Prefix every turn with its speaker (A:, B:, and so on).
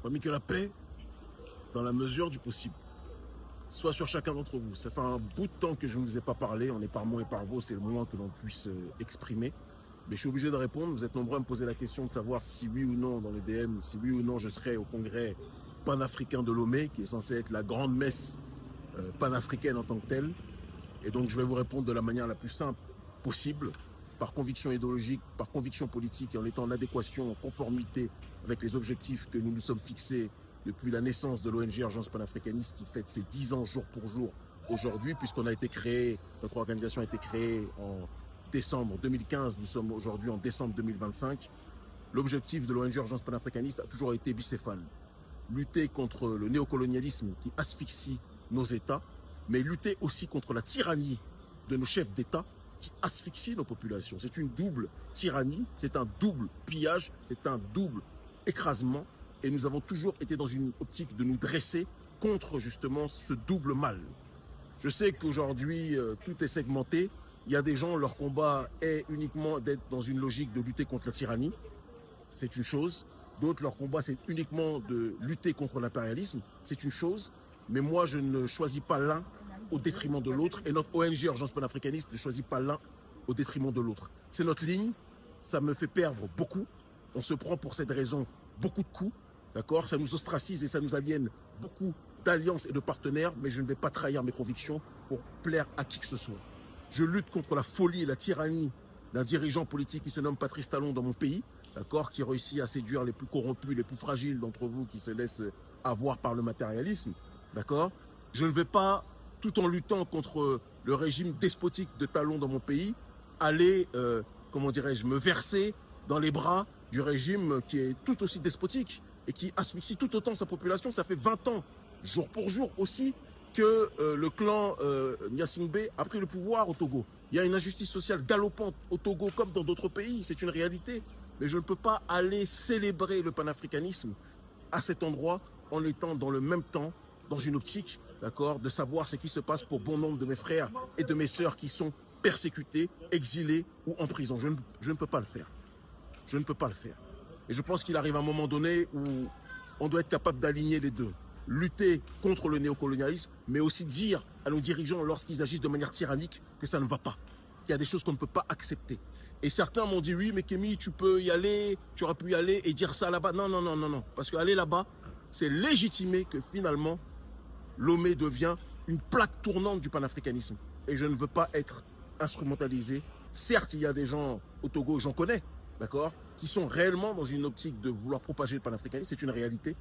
A: Parmi que la paix, dans la mesure du possible, soit sur chacun d'entre vous. Ça fait un bout de temps que je ne vous ai pas parlé, on est par mots et par vos, c'est le moment que l'on puisse exprimer. Mais je suis obligé de répondre, vous êtes nombreux à me poser la question de savoir si oui ou non dans les DM, si oui ou non je serai au congrès panafricain de Lomé, qui est censé être la grande messe panafricaine en tant que telle. Et donc je vais vous répondre de la manière la plus simple possible, par conviction idéologique, par conviction politique et en étant en adéquation, en conformité avec les objectifs que nous nous sommes fixés depuis la naissance de l'ONG Urgence Panafricaniste qui fête ses 10 ans jour pour jour aujourd'hui, puisqu'on a été créé, notre organisation a été créée en décembre 2015, nous sommes aujourd'hui en décembre 2025. L'objectif de l'ONG Urgence Panafricaniste a toujours été bicéphale. Lutter contre le néocolonialisme qui asphyxie nos États, mais lutter aussi contre la tyrannie de nos chefs d'État qui asphyxie nos populations. C'est une double tyrannie, c'est un double pillage, c'est un double écrasement. Et nous avons toujours été dans une optique de nous dresser contre justement ce double mal. Je sais qu'aujourd'hui, tout est segmenté. Il y a des gens, leur combat est uniquement d'être dans une logique de lutter contre la tyrannie. C'est une chose. D'autres, leur combat, c'est uniquement de lutter contre l'impérialisme. C'est une chose. Mais moi, je ne choisis pas l'un au détriment de l'autre. Et notre ONG Urgence Panafricaniste ne choisit pas l'un au détriment de l'autre. C'est notre ligne. Ça me fait perdre beaucoup. On se prend pour cette raison beaucoup de coups. D'accord? Ça nous ostracise et ça nous aliène beaucoup d'alliances et de partenaires. Mais je ne vais pas trahir mes convictions pour plaire à qui que ce soit. Je lutte contre la folie et la tyrannie d'un dirigeant politique qui se nomme Patrice Talon dans mon pays. D'accord, qui réussit à séduire les plus corrompus, les plus fragiles d'entre vous qui se laissent avoir par le matérialisme. D'accord. Je ne vais pas, tout en luttant contre le régime despotique de Talon dans mon pays, aller, comment dirais-je, me verser dans les bras du régime qui est tout aussi despotique et qui asphyxie tout autant sa population. Ça fait 20 ans, jour pour jour aussi, que le clan Gnassingbé a pris le pouvoir au Togo. Il y a une injustice sociale galopante au Togo comme dans d'autres pays, c'est une réalité. Mais je ne peux pas aller célébrer le panafricanisme à cet endroit en étant dans le même temps, dans une optique, d'accord, de savoir ce qui se passe pour bon nombre de mes frères et de mes sœurs qui sont persécutés, exilés ou en prison. Je ne peux pas le faire. Je ne peux pas le faire. Et je pense qu'il arrive un moment donné où on doit être capable d'aligner les deux. Lutter contre le néocolonialisme, mais aussi dire à nos dirigeants lorsqu'ils agissent de manière tyrannique que ça ne va pas. Il y a des choses qu'on ne peut pas accepter. Et certains m'ont dit, oui, mais Kémy, tu peux y aller, tu aurais pu y aller et dire ça là-bas. Non, non, non, non, non. Parce qu'aller là-bas, c'est légitimer que finalement, Lomé devient une plaque tournante du panafricanisme. Et je ne veux pas être instrumentalisé. Certes, il y a des gens au Togo, j'en connais, d'accord, qui sont réellement dans une optique de vouloir propager le panafricanisme. C'est une réalité.